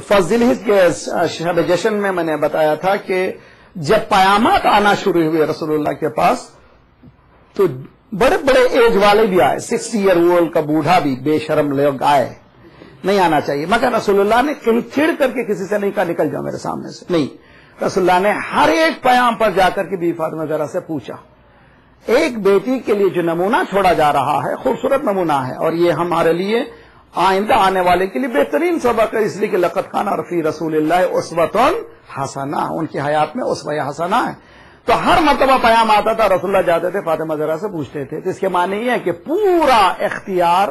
فضیلت کے شب جشن میں میں نے بتایا تھا کہ جب پیامات آنا شروع ہوئے رسول اللہ کے پاس تو بڑے بڑے ایج والے بھی آئے، 60 ایئر اولڈ کا بوڑھا بھی بے شرم لوگ آئے، نہیں آنا چاہیے، مگر رسول اللہ نے کہیں چھڑ کر کے کسی سے نہیں کہا نکل جاؤ میرے سامنے سے، نہیں، رسول اللہ نے ہر ایک پیام پر جا کر کے بی فاطمہ زہرا سے پوچھا۔ ایک بیٹی کے لیے جو نمونہ چھوڑا جا رہا ہے خوبصورت نمونہ ہے، اور یہ ہمارے لیے آئندہ آنے والے کے لیے بہترین سبق ہے، اس لیے کہ لقد کان فی رسول اللہ اسوۃ حسنہ، ان کی حیات میں اسوہ حسنہ ہے۔ تو ہر مرتبہ پیام آتا تھا رسول اللہ جاتے تھے فاطمہ زہرا سے پوچھتے تھے، تو اس کے معنی یہ ہے کہ پورا اختیار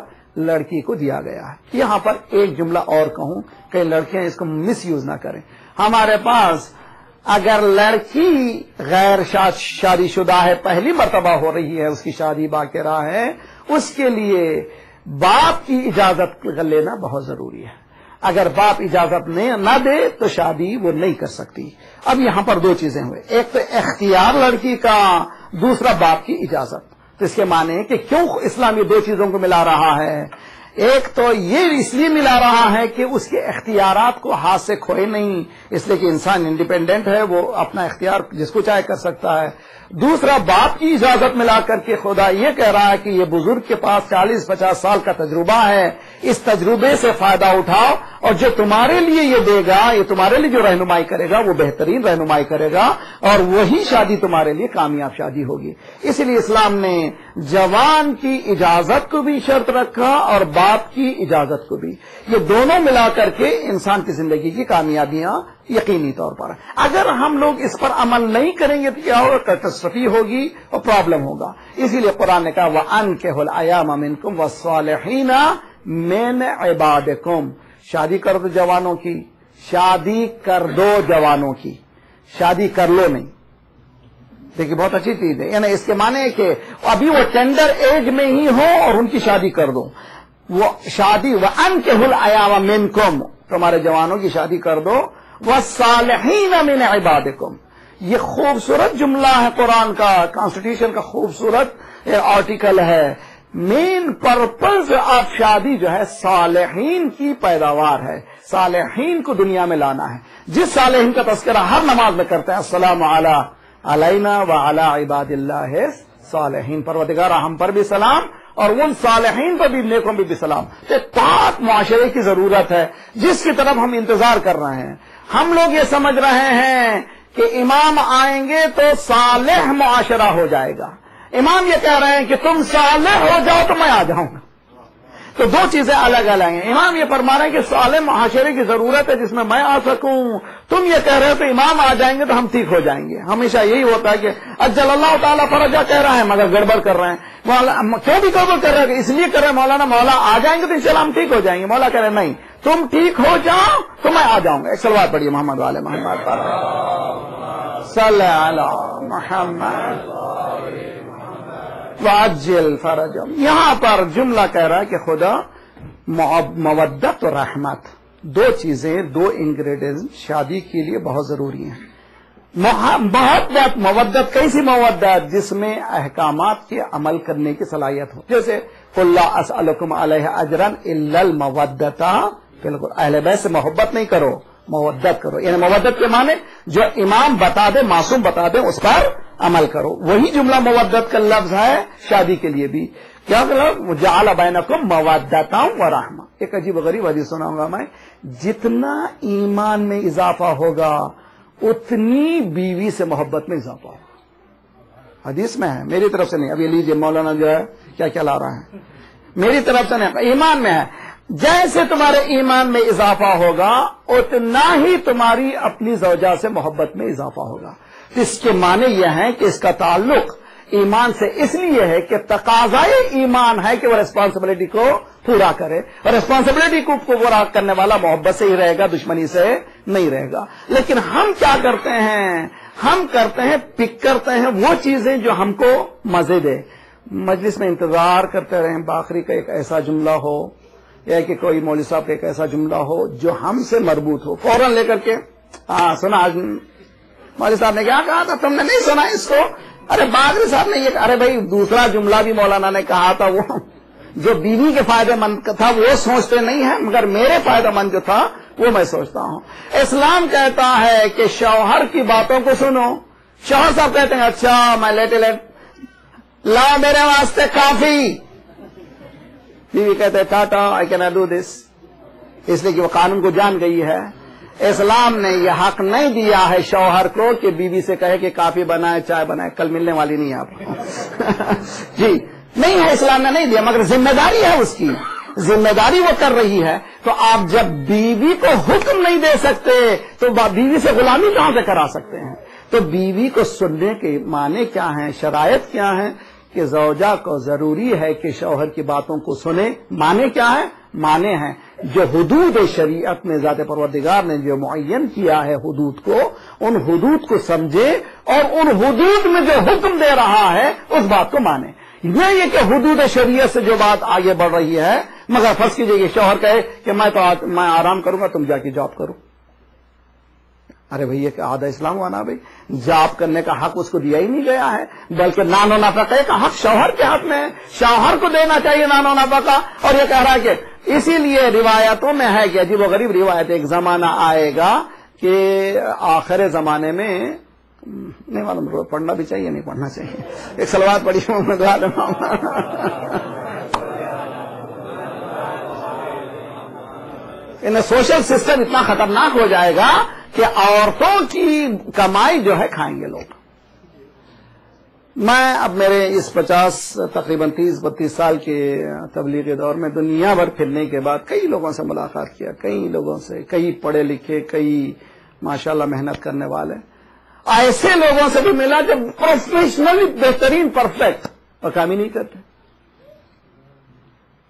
لڑکی کو دیا گیا ہے۔ یہاں پر ایک جملہ اور کہوں کہ لڑکیاں اس کو مس یوز نہ کریں۔ ہمارے پاس اگر لڑکی غیر شادی شدہ ہے، پہلی مرتبہ ہو رہی ہے، اس کی شادی باقرہ ہے، اس کے لیے باپ کی اجازت لینا بہت ضروری ہے۔ اگر باپ اجازت نہ دے تو شادی وہ نہیں کر سکتی۔ اب یہاں پر دو چیزیں ہوئے، ایک تو اختیار لڑکی کا، دوسرا باپ کی اجازت۔ تو اس کے معنی ہے کہ کیوں اسلام یہ دو چیزوں کو ملا رہا ہے؟ ایک تو یہ اس لیے ملا رہا ہے کہ اس کے اختیارات کو ہاتھ سے کھوئے نہیں، اس لیے کہ انسان انڈیپینڈنٹ ہے، وہ اپنا اختیار جس کو چاہے کر سکتا ہے۔ دوسرا باپ کی اجازت ملا کر کے خدا یہ کہہ رہا ہے کہ یہ بزرگ کے پاس 40-50 سال کا تجربہ ہے، اس تجربے سے فائدہ اٹھاؤ، اور جو تمہارے لیے یہ دے گا، یہ تمہارے لیے جو رہنمائی کرے گا وہ بہترین رہنمائی کرے گا، اور وہی شادی تمہارے لیے کامیاب شادی ہوگی۔ اس لیے اسلام نے جوان کی اجازت کو بھی شرط رکھا اور باپ کی اجازت کو بھی، یہ دونوں ملا کر کے انسان کی زندگی کی کامیابیاں یقینی طور پر۔ اگر ہم لوگ اس پر عمل نہیں کریں گے تو کیا ہوگا؟ کیٹسٹرفی ہوگی اور پرابلم ہوگا۔ اسی لیے قرآن نے کہا وَأَنكِحُوا الْأَيَامَ مِنكُمْ وَالصَّالِحِينَ مِنْ عِبَادِكُمْ، شادی کر دو جوانوں کی، شادی کر دو جوانوں کی، شادی کر لو نہیں۔ دیکھیے بہت اچھی چیز ہے، یعنی اس کے معنی ہے کہ ابھی وہ ٹینڈر ایج میں ہی ہو اور ان کی شادی کر دو۔ وہ شادی وَأَنكِحُوا الْأَيَامَ مِنكُمْ، تمہارے جوانوں کی شادی کر دو، وَالصَّالِحِينَ مِنْ عِبَادِكُمْ، یہ خوبصورت جملہ ہے قرآن کا، کانسٹیٹیوشن کا خوبصورت آرٹیکل ہے۔ مین پرپز آف شادی جو ہے صالحین کی پیداوار ہے، صالحین کو دنیا میں لانا ہے۔ جس صالحین کا تذکرہ ہر نماز میں کرتے ہیں، السلام علینا وعلی عباد اللہ صالحین، پروردگارہ ہم پر بھی سلام اور ان صالحین پر بھی، نیکوں پر بھی سلام۔ تو پاک معاشرے کی ضرورت ہے جس کی طرف ہم انتظار کر رہے ہیں۔ ہم لوگ یہ سمجھ رہے ہیں کہ امام آئیں گے تو صالح معاشرہ ہو جائے گا، امام یہ کہہ رہے ہیں کہ تم صالح ہو جاؤ تو میں آ جاؤں گا، تو دو چیزیں الگ الگ ہیں۔ امام یہ فرما رہے ہیں کہ صالح معاشرے کی ضرورت ہے جس میں میں آ سکوں، تم یہ کہہ رہے ہو تو امام آ جائیں گے تو ہم ٹھیک ہو جائیں گے۔ ہمیشہ یہی ہوتا ہے کہ اجل اللہ تعالیٰ فرجہ کہہ رہا ہے مگر گڑبڑ کر رہے ہیں، مولانا کیوں بھی گڑبڑ کر رہے ہیں؟ اس لیے کر رہے ہیں مولانا مولا آ جائیں گے تو انشاءاللہ ہم ٹھیک ہو جائیں گے۔ مولا کہہ رہے ہیں نہیں، تم ٹھیک ہو جاؤ تو میں آ جاؤں گا۔ ایک سلوات پڑھیے محمد والے محمد صلی علی محمد وعجل فرجم۔ یہاں پر جملہ کہہ رہا ہے کہ خدا مودت اور رحمت، دو چیزیں، دو انگریڈینٹ شادی کے لیے بہت ضروری ہیں۔ محبت، مودت، کیسی مودت؟ جس میں احکامات کے عمل کرنے کی صلاحیت ہو، جیسے قل لا اسألکم علیہ اجرا الا المودۃ، بالکل اہل بیت سے محبت نہیں کرو، مودت کرو، یعنی مودت کے معنی جو امام بتا دے، معصوم بتا دے، اس پر عمل کرو۔ وہی جملہ مودت کا لفظ ہے شادی کے لیے بھی۔ کیا مطلب؟ جعل بینکم مودۃ ورحمہ۔ ایک عجیب غریب حدیث سناؤں گا میں، جتنا ایمان میں اضافہ ہوگا اتنی بیوی سے محبت میں اضافہ ہوگا۔ حدیث میں ہے، میری طرف سے نہیں، اب یہ لیجیے مولانا جو ہے کیا کیا لا رہا ہے، میری طرف سے نہیں، ایمان میں ہے۔ جیسے تمہارے ایمان میں اضافہ ہوگا اتنا ہی تمہاری اپنی زوجہ سے محبت میں اضافہ ہوگا۔ اس کے معنی یہ ہے کہ اس کا تعلق ایمان سے اس لیے ہے کہ تقاضائے ایمان ہے کہ وہ ریسپانسبلٹی کو پورا کرے، اور ریسپانسبلٹی کو پورا کرنے والا محبت سے ہی رہے گا، دشمنی سے نہیں رہے گا۔ لیکن ہم کیا کرتے ہیں؟ ہم کرتے ہیں، پک کرتے ہیں وہ چیزیں جو ہم کو مزے دے۔ مجلس میں انتظار کرتے رہیں باخری کا ایک ایسا جملہ ہو یا کہ کوئی مولوی صاحب کا ایک ایسا جملہ ہو جو ہم سے مربوط ہو، فوراً لے کر کے سنا، آج مولوی صاحب نے کیا کہا تھا، تم نے نہیں سنا اس کو؟ ارے باغری صاحب نے یہ، ارے بھائی دوسرا جملہ بھی مولانا نے کہا تھا وہ جو بیوی کے فائدے مند تھا وہ سوچتے نہیں ہیں، مگر میرے فائدہ مند جو تھا وہ میں سوچتا ہوں۔ اسلام کہتا ہے کہ شوہر کی باتوں کو سنو۔ شوہر صاحب کہتے ہیں اچھا میں لیٹ لا میرے واسطے کافی، بیوی کہتے ہیں ٹاٹا I can not do this, اس لیے کہ وہ قانون کو جان گئی ہے۔ اسلام نے یہ حق نہیں دیا ہے شوہر کو کہ بیوی سے کہے کہ کافی بنائے چائے بنائے، کل ملنے والی نہیں ہے آپ کو جی نہیں ہے، اسلام نے نہیں دیا، مگر ذمہ داری ہے اس کی، ذمہ داری وہ کر رہی ہے۔ تو آپ جب بیوی کو حکم نہیں دے سکتے تو بیوی سے غلامی کہاں سے کرا سکتے ہیں؟ تو بیوی کو سننے کے معنی کیا ہیں، شرائط کیا ہیں کہ زوجہ کو ضروری ہے کہ شوہر کی باتوں کو سنے۔ معنی کیا ہے؟ معنی ہیں جو حدود شریعت میں ذات پروردگار نے جو معین کیا ہے حدود کو، ان حدود کو سمجھے اور ان حدود میں جو حکم دے رہا ہے اس بات کو مانے۔ یہ کہ حدود شریعت سے جو بات آگے بڑھ رہی ہے، مگر فرض کیجئے کہ شوہر کہے کہ میں آرام کروں گا تم جا کے جاب کرو، ارے بھئی یہ آدھا اسلام ہوا نا بھئی، جاب کرنے کا حق اس کو دیا ہی نہیں گیا ہے، بلکہ نان و نفقے کا حق شوہر کے حق میں ہے، شوہر کو دینا چاہیے نان و نفقہ۔ اور یہ کہہ رہا ہے کہ اسی لیے روایتوں میں ہے کہ عجیب و غریب روایت، ایک زمانہ آئے گا کہ آخر زمانے میں نہیں معلوم پڑھنا بھی چاہیے نہیں پڑھنا چاہیے، ایک صلوات پڑھی سوشل سسٹم اتنا خطرناک ہو جائے گا کہ عورتوں کی کمائی جو ہے کھائیں گے لوگ۔ میں اب میرے اس تقریباً 30-32 سال کے تبلیغی دور میں دنیا بھر پھرنے کے بعد کئی لوگوں سے ملاقات کیا، کئی لوگوں سے، کئی پڑھے لکھے، کئی ماشاءاللہ محنت کرنے والے، ایسے لوگوں سے بھی ملا جو پروفیشنلی بہترین پرفیکٹ اور کام ہی نہیں کرتے،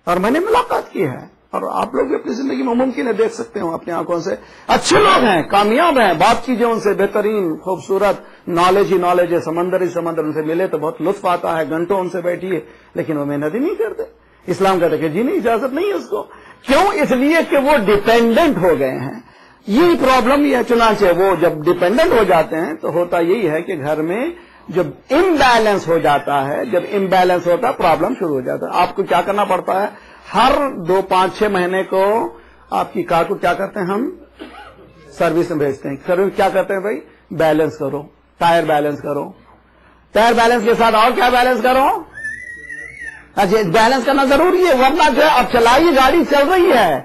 اور میں نے ملاقات کی ہے، اور آپ لوگ بھی اپنی زندگی میں ممکن ہے دیکھ سکتے ہو اپنی آنکھوں سے، اچھے لوگ ہیں، کامیاب ہیں، بات کیجئے ان سے، بہترین خوبصورت نالج ہی نالج ہے، سمندر ان سے ملے تو بہت لطف آتا ہے، گھنٹوں ان سے بیٹھیے، لیکن وہ محنت ہی نہیں کرتے۔ اسلام کہتا ہے کہ جی نہیں، اجازت نہیں ہے اس کو، کیوں؟ اس لیے کہ وہ ڈیپینڈنٹ ہو گئے ہیں۔ یہی پرابلم یہ ہے، چنانچہ وہ جب ڈیپینڈنٹ ہو جاتے ہیں تو ہوتا یہی ہے کہ گھر میں جب امبیلنس ہو جاتا ہے، جب امبیلنس ہوتا ہے پرابلم شروع ہو جاتا ہے۔ آپ کو کیا کرنا پڑتا ہے؟ ہر 2-5-6 مہینے کو آپ کی کار کو کیا کرتے ہیں ہم؟ سروس میں بھیجتے ہیں۔ سروس کیا کرتے ہیں بھائی؟ بیلنس کرو، ٹائر بیلنس کرو، ٹائر بیلنس کے ساتھ اور کیا بیلنس کرو؟ اچھا بیلنس کرنا ضروری ہے، ورنہ جو اب چلائیے گاڑی چل رہی ہے،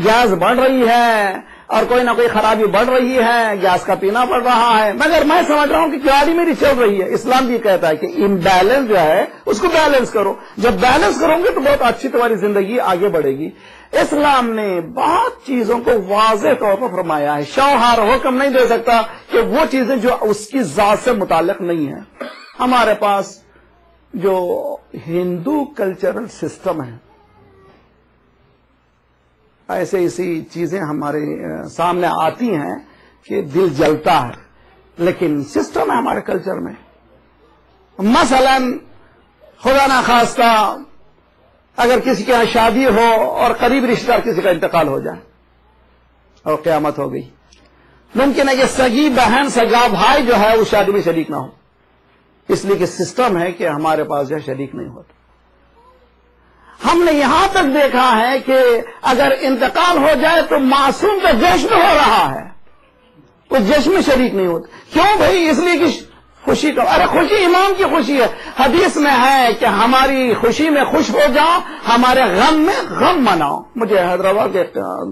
گیس بڑھ رہی ہے اور کوئی نہ کوئی خرابی بڑھ رہی ہے، گیس کا پینا پڑ رہا ہے، مگر میں سمجھ رہا ہوں کہ گاڑی میری چل رہی ہے۔ اسلام بھی کہتا ہے کہ امبیلنس جو ہے اس کو بیلنس کرو، جب بیلنس کرو گے تو بہت اچھی تمہاری زندگی آگے بڑھے گی۔ اسلام نے بہت چیزوں کو واضح طور پر فرمایا ہے، شوہر حکم نہیں دے سکتا کہ وہ چیزیں جو اس کی ذات سے متعلق نہیں ہیں۔ ہمارے پاس جو ہندو کلچرل سسٹم ہے، ایسی چیزیں ہمارے سامنے آتی ہیں کہ دل جلتا ہے، لیکن سسٹم ہے ہمارے کلچر میں۔ مثلا خدا نخواستہ اگر کسی کے یہاں شادی ہو اور قریب رشتہ دار کسی کا انتقال ہو جائے اور قیامت ہو گئی، ممکن ہے کہ سگی بہن سگا بھائی جو ہے اس شادی میں شریک نہ ہو، اس لیے کہ سسٹم ہے کہ ہمارے پاس جو ہے شریک نہیں ہوتا۔ ہم نے یہاں تک دیکھا ہے کہ اگر انتقال ہو جائے تو معصوم کا جشن ہو رہا ہے، اس جشن میں شریک نہیں ہوتا۔ کیوں بھائی؟ اس لیے کہ خوشی کا، ارے خوشی امام کی خوشی ہے، حدیث میں ہے کہ ہماری خوشی میں خوش ہو جاؤ، ہمارے غم میں غم مناؤ۔ مجھے حیدرآباد کے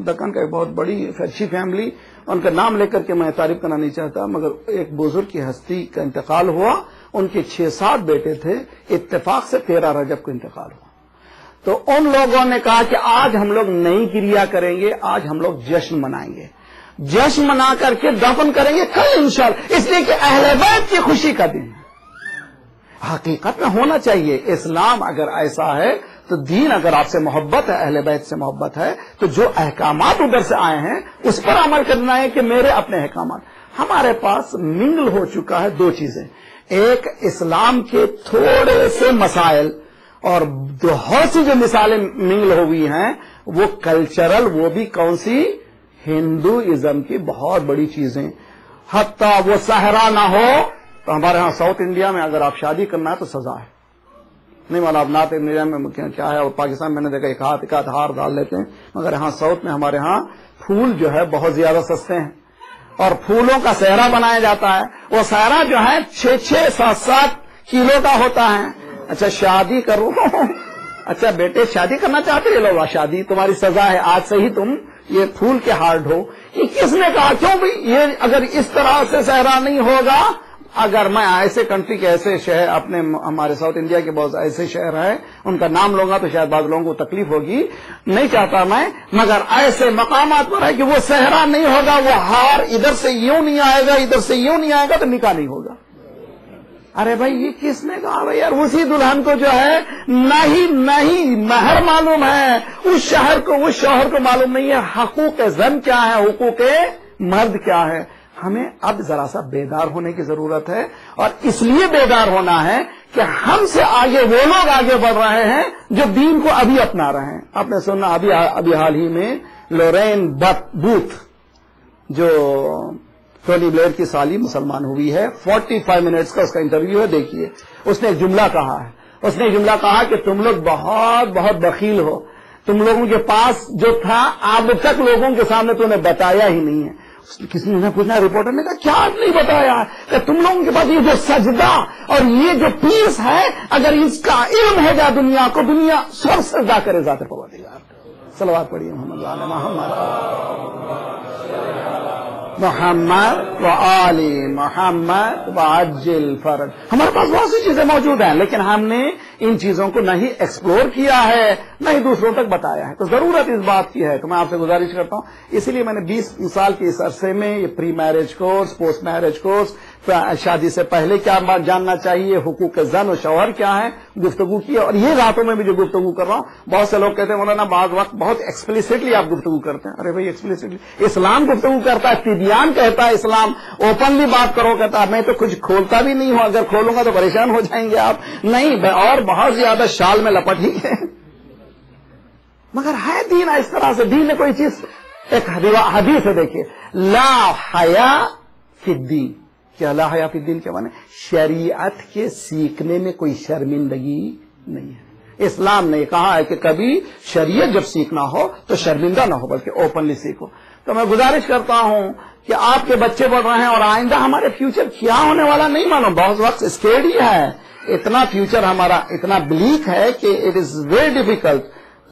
دکن کا ایک بہت بڑی اچھی فیملی، ان کا نام لے کر کے میں تعریف کرنا نہیں چاہتا، مگر ایک بزرگ کی ہستی کا انتقال ہوا، ان کے 6-7 بیٹے تھے، اتفاق سے 13 رجب کو انتقال ہوا۔ تو ان لوگوں نے کہا کہ آج ہم لوگ نئی کریا کریں گے، آج ہم لوگ جشن منائیں گے، جشن منا کر کے دفن کریں گے کل انشاءاللہ، اس لیے کہ اہل بیت کی خوشی کا دن ہے۔ حقیقت میں ہونا چاہیے۔ اسلام اگر ایسا ہے تو دین اگر آپ سے محبت ہے، اہل بیت سے محبت ہے، تو جو احکامات ادھر سے آئے ہیں اس پر عمل کرنا ہے کہ میرے اپنے احکامات۔ ہمارے پاس منگل ہو چکا ہے 2 چیزیں، ایک اسلام کے تھوڑے سے مسائل اور بہت سی جو مثالیں منگل ہوئی ہیں وہ کلچرل، وہ بھی کون سی؟ ہندوازم کی بہت بڑی چیزیں، حتیٰ وہ صحرا نہ ہو تو ہمارے ہاں ساؤتھ انڈیا میں اگر آپ شادی کرنا ہے تو سزا ہے، نہیں والا اب نعت انڈیا میں کیا ہے، اور پاکستان میں نے دیکھا ایک ہاتھ ہار ڈال لیتے ہیں، مگر یہاں ساؤتھ میں ہمارے ہاں پھول جو ہے بہت زیادہ سستے ہیں اور پھولوں کا صحرا بنایا جاتا ہے، وہ صحرا جو ہے 6-6 7-7 کلو کا ہوتا ہے. اچھا شادی کرو اچھا بیٹے شادی کرنا چاہتے لو، شادی تمہاری سزا ہے، آج سے ہی تم یہ پھول کے ہار ڈھو. یہ کس نے کہا؟ کیوں بھائی یہ اگر اس طرح سے صحرا نہیں ہوگا، اگر میں ایسے کنٹری کے ایسے شہر اپنے ہمارے ساؤتھ انڈیا کے بہت ایسے شہر ہیں ان کا نام لوں گا تو شاید بعض لوگوں کو تکلیف ہوگی، نہیں چاہتا میں، مگر ایسے مقامات پر ہے کہ وہ صحرا نہیں ہوگا، وہ ہار ادھر سے یوں نہیں آئے گا، ادھر سے یوں نہیں آئے گا تو نکاح نہیں ہوگا. ارے بھائی یہ کس نے کہا بھائی یار؟ اسی دلہن کو جو ہے نہیں مہر معلوم ہے، اس شوہر کو معلوم نہیں ہے حقوق زن کیا ہے، حقوق مرد کیا ہے. ہمیں اب ذرا سا بیدار ہونے کی ضرورت ہے، اور اس لیے بیدار ہونا ہے کہ ہم سے آگے وہ لوگ آگے بڑھ رہے ہیں جو دین کو ابھی اپنا رہے ہیں. آپ نے سنا ابھی حال ہی میں لورین بوتھ جو ٹونی بلیئر کی سالی مسلمان ہوئی ہے، 45 منٹس کا اس کا انٹرویو ہے، دیکھیے. اس نے ایک جملہ کہا کہ تم لوگ بہت بہت بخیل ہو، تم لوگوں کے پاس جو تھا اب تک لوگوں کے سامنے تو نے بتایا ہی نہیں ہے. کسی نے پوچھنا، رپورٹر نے کہا کیا نہیں بتایا کہ تم لوگوں کے پاس یہ جو سجدہ اور یہ جو پیس ہے، اگر اس کا علم ہے جا دنیا کو، دنیا سب سجدہ کرے ذات پروردگار. صلوات پڑھیے محمد محمد و آل محمد و عجل فرج. ہمارے پاس بہت سی چیزیں موجود ہیں لیکن ہم نے ان چیزوں کو نہ ہی ایکسپلور کیا ہے نہ ہی دوسروں تک بتایا ہے. تو ضرورت اس بات کی ہے. تو میں آپ سے گزارش کرتا ہوں، اسی لیے میں نے 20 سال کے اس عرصے میں یہ pre marriage course, post marriage course, شادی سے پہلے کیا بات جاننا چاہیے، حقوق زن و شوہر کیا ہے، گفتگو کی. اور یہ راتوں میں بھی جو گفتگو کر رہا ہوں، بہت سے لوگ کہتے ہیں مولانا بعض وقت بہت ایکسپلیسٹلی آپ گفتگو کرتے ہیں. ارے بھائی ایکسپلیسٹلی اسلام گفتگو کرتا ہے، تبیان کہتا ہے اسلام، اوپنلی بات کرو کہتا ہے. میں تو کچھ کھولتا بھی نہیں ہوں، اگر کھولوں گا تو پریشان ہو جائیں گے آپ. نہیں، اور بہت زیادہ شال میں لپٹ ہی ہے. مگر ہے دین اس طرح سے. دین نے کوئی چیز، ایک حدیث ہے دیکھیے، لا حیا فی الدین. کیا لا حیا فی الدین کے معنی؟ شریعت کے سیکھنے میں کوئی شرمندگی نہیں ہے. اسلام نے کہا ہے کہ کبھی شریعت جب سیکھنا ہو تو شرمندہ نہ ہو بلکہ اوپنلی سیکھو. تو میں گزارش کرتا ہوں کہ آپ کے بچے پڑھ رہے ہیں اور آئندہ ہمارے فیوچر کیا ہونے والا نہیں معلوم. بہت وقت اسکیئرڈ ہی ہے، اتنا فیوچر ہمارا اتنا بلیک ہے کہ اٹ از ویری ڈیفیکلٹ.